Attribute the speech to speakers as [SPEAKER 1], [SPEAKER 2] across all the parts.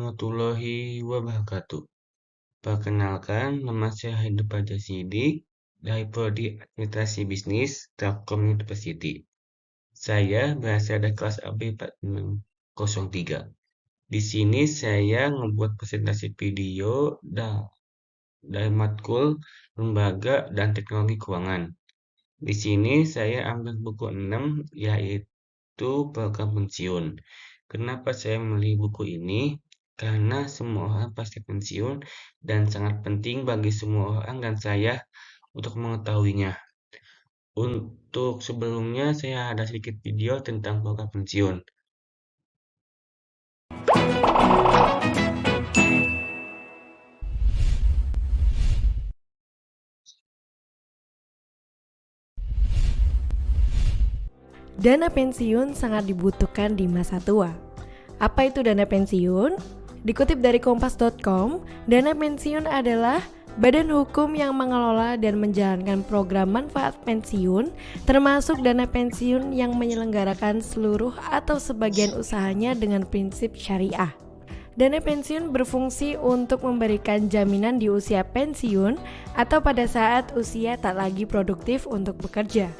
[SPEAKER 1] warahmatullahi wabarakatuh. Perkenalkan, nama saya Haidar Fajar Sidik dari Prodi Administrasi Bisnis Telkom University. Saya berasal dari kelas AB 4603. Di sini saya membuat presentasi video dari matkul lembaga dan teknologi keuangan. Di sini saya ambil buku 6, yaitu program pensiun. Kenapa saya memilih buku ini? Karena semua orang pasti pensiun dan sangat penting bagi semua orang dan saya untuk mengetahuinya. Untuk sebelumnya saya ada sedikit video tentang program pensiun.
[SPEAKER 2] Dana pensiun sangat dibutuhkan di masa tua. Apa itu dana pensiun? Dikutip dari kompas.com, dana pensiun adalah badan hukum yang mengelola dan menjalankan program manfaat pensiun, termasuk dana pensiun yang menyelenggarakan seluruh atau sebagian usahanya dengan prinsip syariah. Dana pensiun berfungsi untuk memberikan jaminan di usia pensiun atau pada saat usia tak lagi produktif untuk bekerja.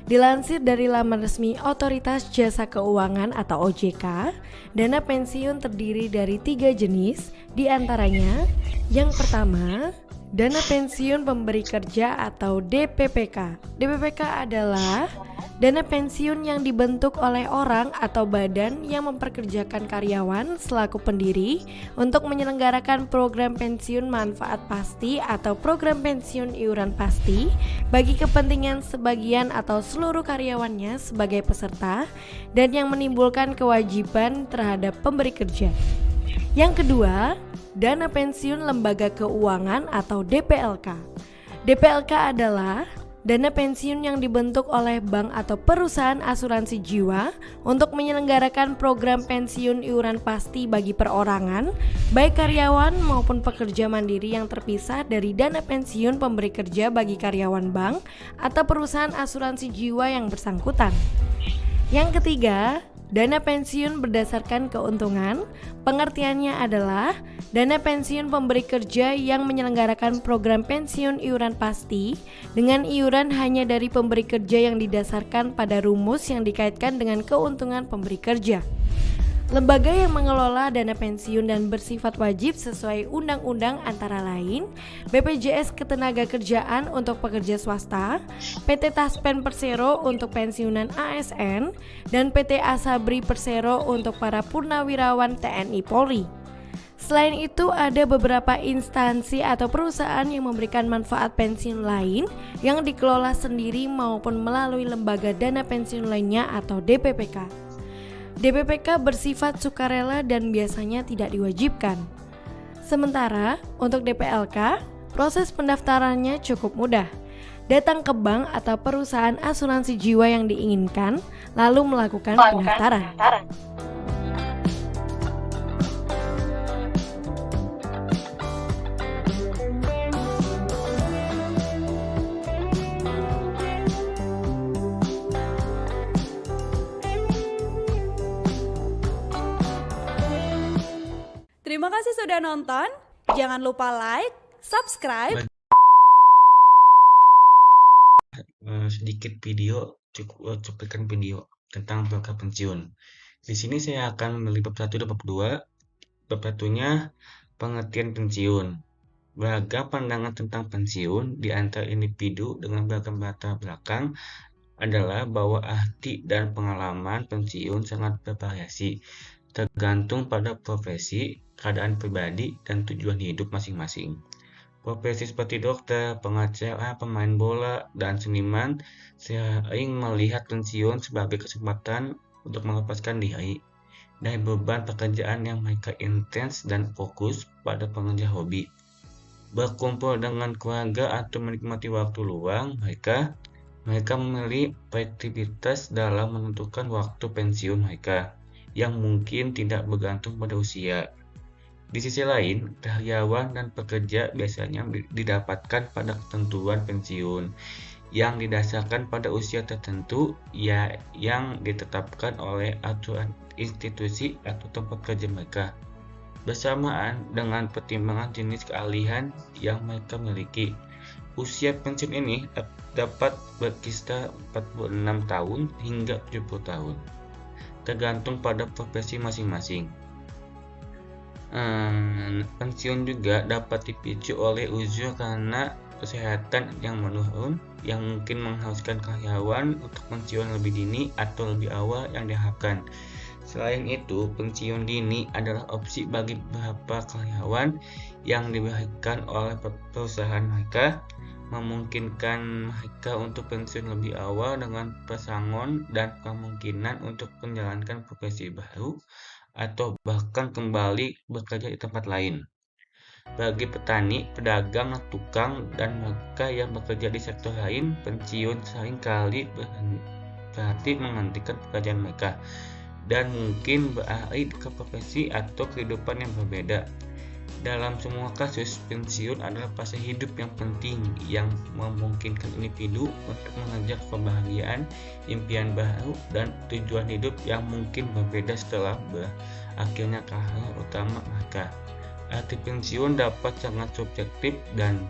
[SPEAKER 2] Dilansir dari laman resmi Otoritas Jasa Keuangan atau OJK, dana pensiun terdiri dari 3 jenis, diantaranya yang pertama, dana pensiun pemberi kerja atau DPPK. DPPK adalah dana pensiun yang dibentuk oleh orang atau badan yang memperkerjakan karyawan selaku pendiri untuk menyelenggarakan program pensiun manfaat pasti atau program pensiun iuran pasti bagi kepentingan sebagian atau seluruh karyawannya sebagai peserta dan yang menimbulkan kewajiban terhadap pemberi kerja. Yang kedua, dana pensiun lembaga keuangan atau DPLK. DPLK adalah dana pensiun yang dibentuk oleh bank atau perusahaan asuransi jiwa untuk menyelenggarakan program pensiun iuran pasti bagi perorangan, baik karyawan maupun pekerja mandiri yang terpisah dari dana pensiun pemberi kerja bagi karyawan bank atau perusahaan asuransi jiwa yang bersangkutan. Yang ketiga, dana pensiun berdasarkan keuntungan. Pengertiannya adalah dana pensiun pemberi kerja yang menyelenggarakan program pensiun iuran pasti dengan iuran hanya dari pemberi kerja yang didasarkan pada rumus yang dikaitkan dengan keuntungan pemberi kerja. Lembaga yang mengelola dana pensiun dan bersifat wajib sesuai undang-undang antara lain BPJS Ketenagakerjaan untuk pekerja swasta, PT Taspen Persero untuk pensiunan ASN, dan PT Asabri Persero untuk para purnawirawan TNI Polri. Selain itu, ada beberapa instansi atau perusahaan yang memberikan manfaat pensiun lain yang dikelola sendiri maupun melalui lembaga dana pensiun lainnya atau DPPK. DPPK bersifat sukarela dan biasanya tidak diwajibkan. Sementara untuk DPLK, proses pendaftarannya cukup mudah. Datang ke bank atau perusahaan asuransi jiwa yang diinginkan, lalu melakukan pendaftaran.
[SPEAKER 3] Terima kasih sudah nonton. Jangan lupa like, subscribe.
[SPEAKER 1] Sedikit video, cuplikan video tentang program pensiun. Di sini saya akan memilih bab 1 dan bab 2. Bab 1-nya pengertian pensiun. Beragam pandangan tentang pensiun di antara individu dengan beragam latar belakang adalah bahwa arti dan pengalaman pensiun sangat bervariasi, tergantung pada profesi, keadaan pribadi, dan tujuan hidup masing-masing. Profesi seperti dokter, pengacara, pemain bola, dan seniman sering melihat pensiun sebagai kesempatan untuk melepaskan diri dari beban pekerjaan yang mereka intens dan fokus pada pengerja hobi. Berkumpul dengan keluarga atau menikmati waktu luang mereka memilih fleksibilitas dalam menentukan waktu pensiun mereka yang mungkin tidak bergantung pada usia. Di sisi lain, karyawan dan pekerja biasanya didapatkan pada ketentuan pensiun yang didasarkan pada usia tertentu yang ditetapkan oleh aturan institusi atau tempat kerja mereka. bersamaan dengan pertimbangan jenis keahlian yang mereka miliki. Usia pensiun ini dapat berkisar 46 tahun hingga 70 tahun, tergantung pada profesi masing-masing. Pensiun juga dapat dipicu oleh uzur karena kesehatan yang menurun, yang mungkin mengharuskan karyawan untuk pensiun lebih dini atau lebih awal yang diharapkan. Selain itu, pensiun dini adalah opsi bagi beberapa karyawan yang diberikan oleh perusahaan mereka, memungkinkan mereka untuk pensiun lebih awal dengan pesangon dan kemungkinan untuk menjalankan profesi baru atau bahkan kembali bekerja di tempat lain. Bagi petani, pedagang, tukang, dan mereka yang bekerja di sektor lain, pensiun seringkali berarti menghentikan pekerjaan mereka dan mungkin beralih ke profesi atau kehidupan yang berbeda. Dalam semua kasus, pensiun adalah fase hidup yang penting yang memungkinkan individu untuk mengejar kebahagiaan, impian baru, dan tujuan hidup yang mungkin berbeda setelah berakhirnya karir utama mereka. Arti pensiun dapat sangat subjektif dan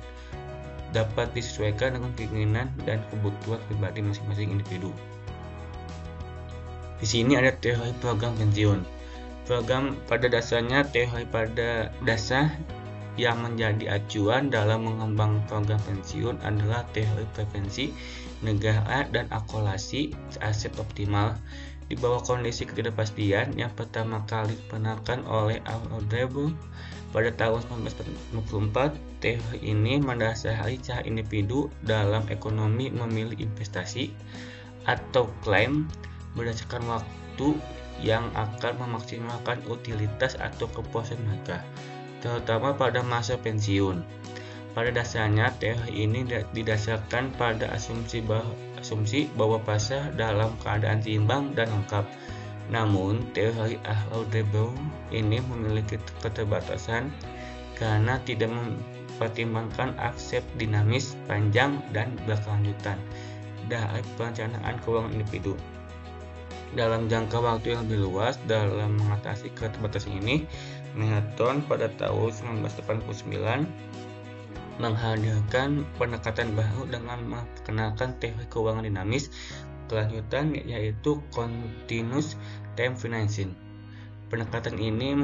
[SPEAKER 1] dapat disesuaikan dengan keinginan dan kebutuhan pribadi masing-masing individu. Di sini ada teori program pensiun. Program pada dasarnya teori pada dasar yang menjadi acuan dalam mengembang program pensiun adalah teori preferensi negara dan akumulasi aset optimal. Di bawah kondisi ketidakpastian yang pertama kali diperkenalkan oleh Aldebro pada tahun 1944, teori ini mendasari cara individu dalam ekonomi memilih investasi atau klaim berdasarkan waktu yang akan memaksimalkan utilitas atau kepuasan mereka, terutama pada masa pensiun. Pada dasarnya, teori ini didasarkan pada asumsi bahwa pasar dalam keadaan seimbang dan lengkap. Namun, teori Aldebro ini memiliki keterbatasan karena tidak mempertimbangkan aspek dinamis, panjang, dan berkelanjutan dari perencanaan keuangan individu. Dalam jangka waktu yang lebih luas, dalam mengatasi keterbatasan ini, Milton pada tahun 1989 menghadirkan pendekatan baru dengan memperkenalkan teori keuangan dinamis kelanjutan, yaitu continuous time financing. Pendekatan ini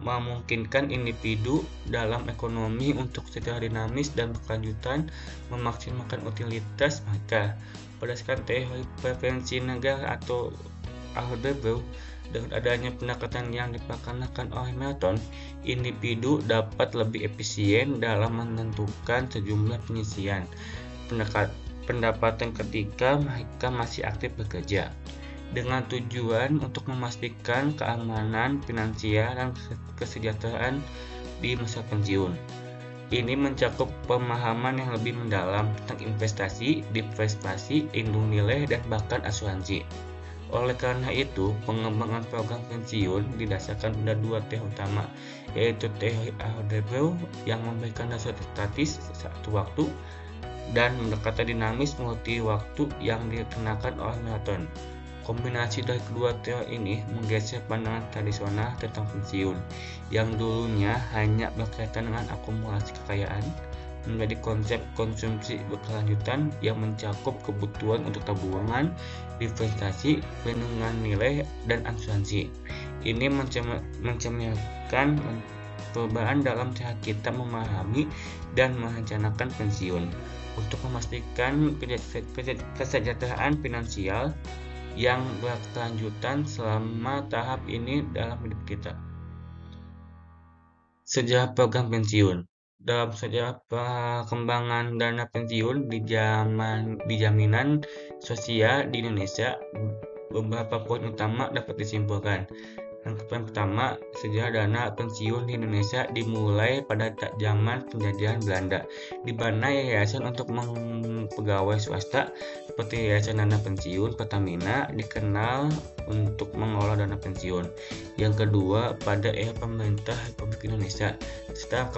[SPEAKER 1] memungkinkan individu dalam ekonomi untuk secara dinamis dan berkelanjutan memaksimalkan utilitas mereka. Berdasarkan teori preferensi negara atau Aldebro, dengan adanya pendekatan yang diperkenalkan oleh Milton, individu dapat lebih efisien dalam menentukan sejumlah penyisian pendapatan ketika mereka masih aktif bekerja, dengan tujuan untuk memastikan keamanan finansial dan kesejahteraan di masa pensiun. Ini mencakup pemahaman yang lebih mendalam tentang investasi, diversifikasi, lindung nilai, dan bahkan asuransi. Oleh karena itu, pengembangan program pensiun didasarkan pada dua teori utama, yaitu teori Aldebro yang memberikan dasar statis satu waktu dan pendekatan dinamis multi waktu yang dikenakan oleh Milton. Kombinasi dari kedua teori ini menggeser pandangan tradisional tentang pensiun yang dulunya hanya berkaitan dengan akumulasi kekayaan menjadi konsep konsumsi berkelanjutan yang mencakup kebutuhan untuk tabungan, investasi, perlindungan nilai, dan asuransi. Ini mencerminkan perubahan dalam cara kita memahami dan merencanakan pensiun untuk memastikan kesejahteraan finansial yang berkelanjutan selama tahap ini dalam hidup kita. Sejarah program pensiun. Dalam sejarah perkembangan dana pensiun di jaminan sosial di Indonesia, beberapa poin utama dapat disimpulkan. Yang pertama, sejarah dana pensiun di Indonesia dimulai pada zaman penjajahan Belanda, di mana yayasan untuk pegawai swasta seperti Yayasan Dana Pensiun Pertamina dikenal untuk mengelola dana pensiun. Yang kedua, pada era pemerintah Republik Indonesia, setelah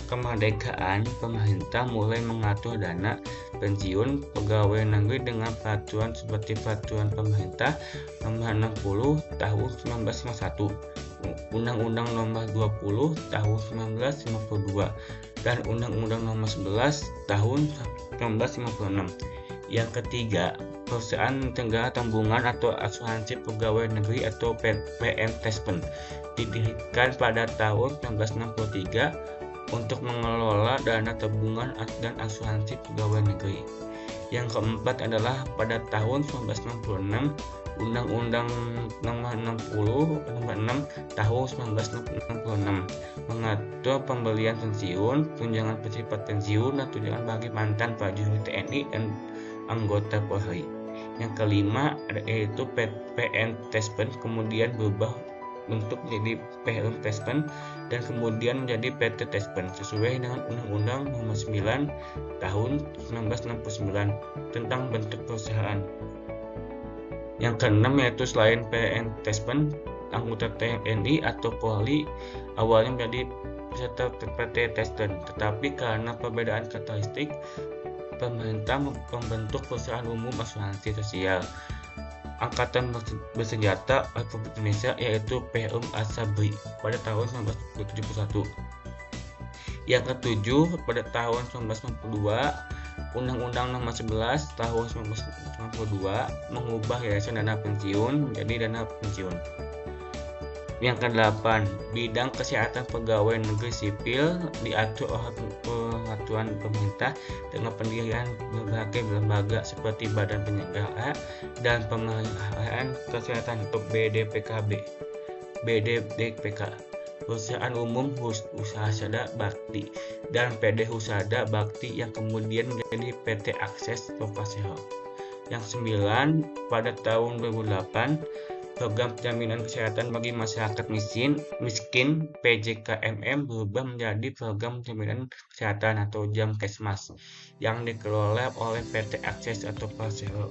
[SPEAKER 1] kemerdekaan, pemerintah mulai mengatur dana pensiun pegawai negeri dengan peraturan seperti Peraturan Pemerintah Nomor 60 Tahun 1951. Undang-Undang Nomor 20 Tahun 1952 dan Undang-Undang Nomor 11 Tahun 1956. Yang ketiga, Perusahaan Tenggara Tabungan atau Asuransi Pegawai Negeri atau PNTESPEN didirikan pada tahun 1963 untuk mengelola dana tabungan dan asuransi pegawai negeri. Yang keempat adalah pada tahun 1966 Undang-Undang Nomor 6 Tahun 1966 mengatur pembelian pensiun, tunjangan bersifat pensiun, dan tunjangan bagi mantan prajurit TNI dan anggota Polri. Yang kelima yaitu PNTESPEN kemudian berubah bentuk menjadi PNTESPEN dan kemudian menjadi PT TESPEN sesuai dengan Undang-Undang Nomor 9 Tahun 1969 tentang bentuk perusahaan. Yang keenam yaitu selain PNTESPEN, anggota TNI atau Polri awalnya menjadi peserta PT TESPEN, tetapi karena perbedaan karakteristik pemerintah membentuk Perusahaan Umum Asuransi Sosial Angkatan Bersenjata Republik Indonesia yaitu PUM ASABRI pada tahun 1971. Yang ketujuh, pada tahun 1992 Undang-Undang Nomor 11 Tahun 1992 mengubah Yayasan Dana Pensiun menjadi Dana Pensiun. Yang kedelapan, bidang kesehatan pegawai negeri sipil diatur oleh peraturan pemerintah dengan pendirian berbagai lembaga seperti Badan Penyelenggara dan Pemeliharaan Kesehatan atau BDPKB, Perusahaan Umum Husada Bakti, dan PD Husada Bakti yang kemudian menjadi PT Akses Profesional. Yang sembilan, pada tahun 2008 Program Jaminan Kesehatan bagi Masyarakat Miskin PJKMM berubah menjadi Program Jaminan Kesehatan atau JAMKesmas yang dikelola oleh PT Akses atau Persero.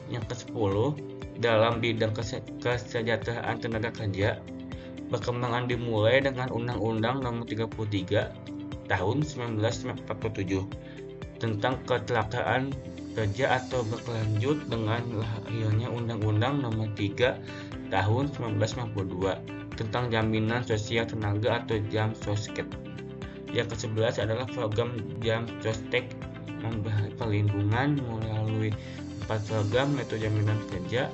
[SPEAKER 1] Yang ke-10, dalam bidang kesejahteraan tenaga kerja, perkembangan dimulai dengan Undang-Undang Nomor 33 Tahun 1947 tentang kecelakaan kerja atau berkelanjut dengan lahirnya Undang-Undang Nomor 3 Tahun 1992 tentang Jaminan Sosial Tenaga atau JAMSOSTEK. Yang ke-11 adalah program JAMSOSTEK memberi perlindungan melalui 4 program yaitu Jaminan Kerja,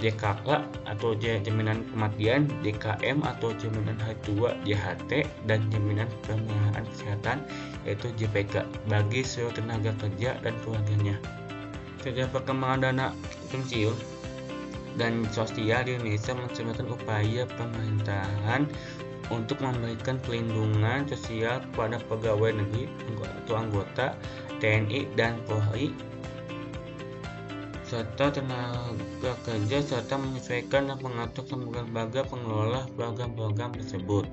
[SPEAKER 1] JKK atau Jaminan Kematian, JKM atau Jaminan Hari Tua JHT, dan Jaminan Pemeliharaan Kesehatan yaitu JPK bagi seluruh tenaga kerja dan keluarganya. Sejak perkembangan dana pensiun dan sosial di Indonesia mencerminkan upaya pemerintahan untuk memberikan perlindungan sosial kepada pegawai negeri atau anggota TNI dan Polri serta tenaga kerja serta menyesuaikan dan mengatur lembaga pengelola program-program tersebut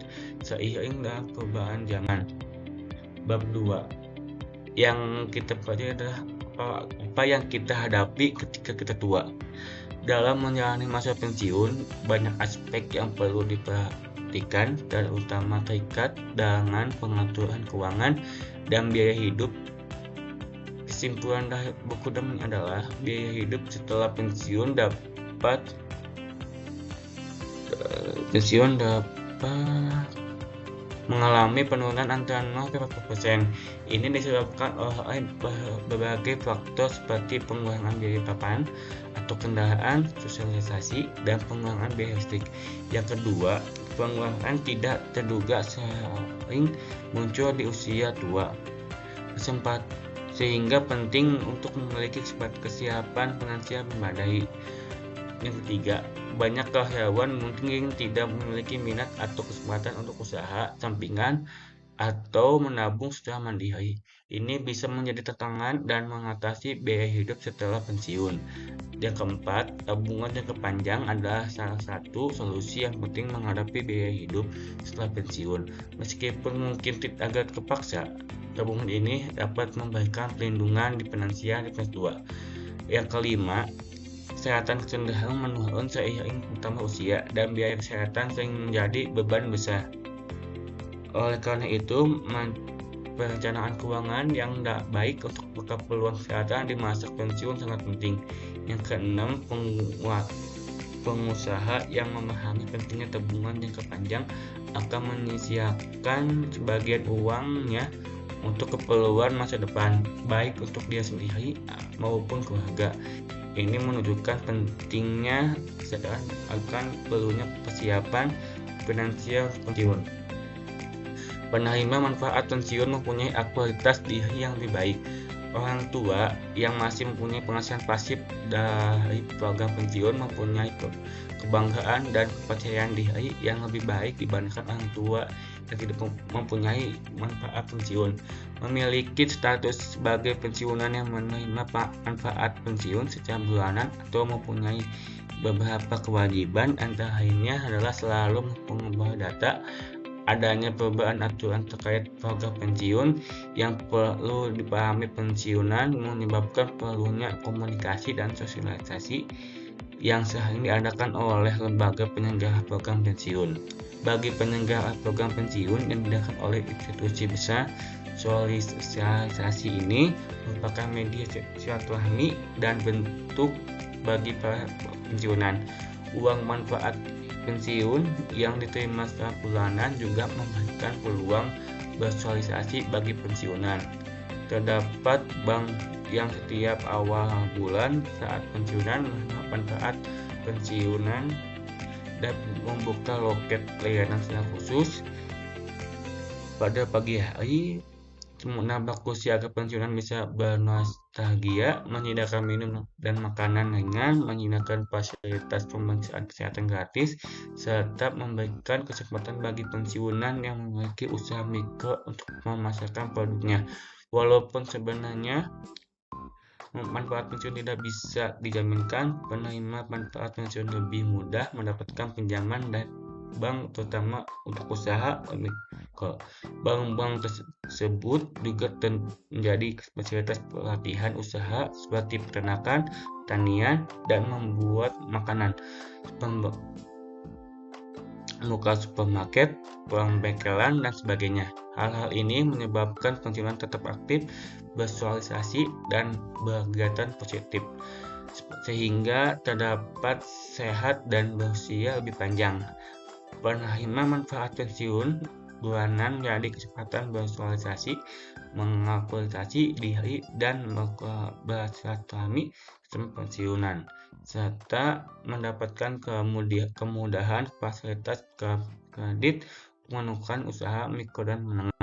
[SPEAKER 1] seiring dengan perubahan zaman. Bab 2 yang kita pelajari adalah apa yang kita hadapi ketika kita tua. Dalam menjalani masa pensiun, banyak aspek yang perlu diperhatikan dan utama terikat dengan pengaturan keuangan dan biaya hidup. Kesimpulan dari buku ini adalah biaya hidup setelah pensiun dapat mengalami penurunan antara 0-40%. Ini disebabkan oleh berbagai faktor seperti pengurangan biaya papan atau kendaraan, sosialisasi, dan pengurangan biaya listrik. Yang kedua, pengurangan tidak terduga sering muncul di usia tua. Sehingga penting untuk memiliki kesiapan finansial memadai. Yang ketiga, banyak karyawan mungkin tidak memiliki minat atau kesempatan untuk usaha sampingan atau menabung secara mandiri. Ini bisa menjadi tantangan dan mengatasi biaya hidup setelah pensiun. Yang keempat, tabungan jangka panjang adalah salah satu solusi yang penting menghadapi biaya hidup setelah pensiun. Meskipun mungkin agak terpaksa, tabungan ini dapat memberikan perlindungan di finansial di masa tua. Yang kelima, kesehatan cenderung menurun seiring bertambah usia dan biaya kesehatan sering menjadi beban besar. Oleh karena itu, perencanaan keuangan yang baik untuk keperluan kesehatan di masa pensiun sangat penting. Yang keenam, pengusaha yang memahami pentingnya tabungan jangka panjang akan menyisihkan sebagian uangnya untuk keperluan masa depan, baik untuk dia sendiri maupun keluarga. Ini menunjukkan pentingnya kesadaran akan perlunya persiapan finansial pensiun. Penerima manfaat pensiun mempunyai kualitas diri yang lebih baik. Orang tua yang masih mempunyai penghasilan pasif dari program pensiun mempunyai kebanggaan dan kepercayaan diri yang lebih baik dibandingkan orang tua yang tidak mempunyai manfaat pensiun. Memiliki status sebagai pensiunan yang menerima manfaat pensiun secara bulanan atau mempunyai beberapa kewajiban, antara lainnya adalah selalu mengubah data, adanya perubahan aturan terkait program pensiun yang perlu dipahami pensiunan, menyebabkan perlunya komunikasi dan sosialisasi yang sering diadakan oleh lembaga penyelenggara program pensiun. Bagi penyelenggara program pensiun yang diadakan oleh institusi besar, sosialisasi ini merupakan media silaturahmi dan bentuk bagi para pensiunan. Uang manfaat pensiun yang diterima secara bulanan juga memberikan peluang bersosialisasi bagi pensiunan. Terdapat bank yang setiap awal bulan saat pensiunan menerima manfaat pensiunan dan membuka loket layanan secara khusus. Pada pagi hari, nasabah siaga pensiunan bisa bernostalgia, menyediakan minum dan makanan ringan, menyediakan fasilitas pemeriksaan kesehatan gratis, serta memberikan kesempatan bagi pensiunan yang memiliki usaha mikro untuk memasarkan produknya. Walaupun sebenarnya manfaat pensiun tidak bisa dijaminkan, penerima manfaat pensiun lebih mudah mendapatkan pinjaman dari bank, terutama untuk usaha mikro. Bank-bank tersebut juga menjadi fasilitas pelatihan usaha seperti peternakan, pertanian, dan membuat makanan, buka supermarket, uang bengkelan, dan sebagainya. Hal-hal ini menyebabkan pensiunan tetap aktif, bersosialisasi, dan berkegiatan positif, sehingga terdapat sehat dan berusia lebih panjang. Penerima manfaat pensiun bulanan menjadi kesempatan bersosialisasi, mengaktualisasi diri, dan bersilaturahmi sistem pensiunan, serta mendapatkan kemudahan fasilitas kredit, menemukan usaha mikro dan menengah.